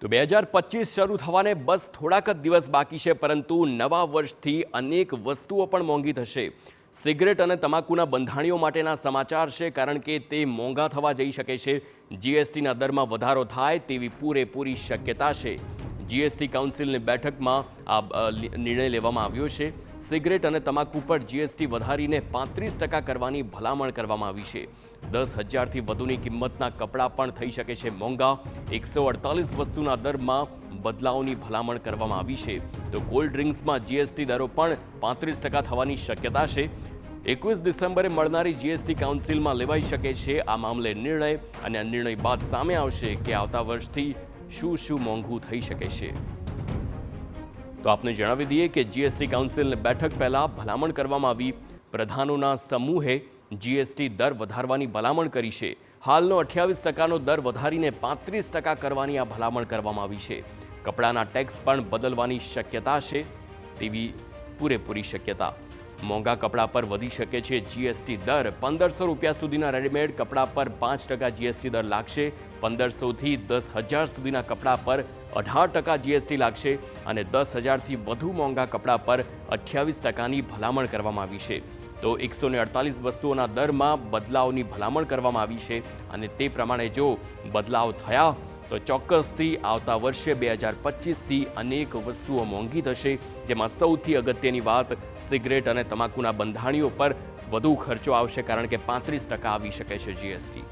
તો 2025 શરૂ થવાને બસ થોડાક જ દિવસ બાકી છે, પરંતુ નવા વર્ષથી અનેક વસ્તુઓ પણ મોંઘી થશે। સિગરેટ અને તમાકુના બંધાણીઓ માટેના સમાચાર છે, કારણ કે તે મોંઘા થવા જઈ શકે છે। જીએસટીના દરમાં વધારો થાય તેવી પૂરેપૂરી શક્યતા છે। જીએસટી કાઉન્સિલની બેઠકમાં આ નિર્ણય લેવામાં આવ્યો છે। સિગરેટ અને તમાકુ પર જીએસટી વધારીને 35% કરવાની ભલામણ કરવામાં આવી છે। 10,000થી વધુની કિંમતના કપડાં પણ થઈ શકે છે મોંઘા। 148 વસ્તુના દરમાં બદલાવની ભલામણ કરવામાં આવી છે। તો કોલ્ડ ડ્રિંક્સમાં જીએસટી દરો પણ 35% થવાની શક્યતા છે। 21 ડિસેમ્બરે મળનારી જીએસટી કાઉન્સિલમાં લેવાઈ શકે છે આ મામલે નિર્ણય, અને આ નિર્ણય બાદ સામે આવશે કે આવતા વર્ષથી શું મોંઘું થઈ શકે છે। તો આપને જણાવી દઈએ કે જીએસટી કાઉન્સિલની બેઠક પહેલા ભલામણ કરવામાં આવી। પ્રધાનોના સમૂહે જીએસટી દર વધારવાની ભલામણ કરી છે। હાલનો 28%નો દર વધારીને 35% કરવાની આ ભલામણ કરવામાં આવી છે। કપડાના ટેક્સ પણ બદલવાની શક્યતા છે તેવી પૂરેપૂરી શક્યતા। મોંઘા કપડા પર વધી શકે છે જીએસટી દર। 1,500 રૂપિયા સુધીના રેડીમેડ કપડા પર 5% જીએસટી દર લાગશે। 1,500થી 10,000 સુધીના કપડા પર 18% જીએસટી લાગશે, અને 10,000થી વધુ મોંઘા કપડા પર 28%ની ભલામણ કરવામાં આવી છે। તો 148 વસ્તુઓના દરમાં બદલાવની ભલામણ કરવામાં આવી છે, અને તે પ્રમાણે જો બદલાવ થયા તો ચોક્કસથી આવતા વર્ષે 2025થી અનેક વસ્તુઓ મોંઘી થશે, જેમાં સૌથી અગત્યની વાત સિગરેટ અને તમાકુના બંધાણીઓ પર વધુ ખર્ચો આવશે, કારણ કે 35% આવી શકે છે જીએસટી।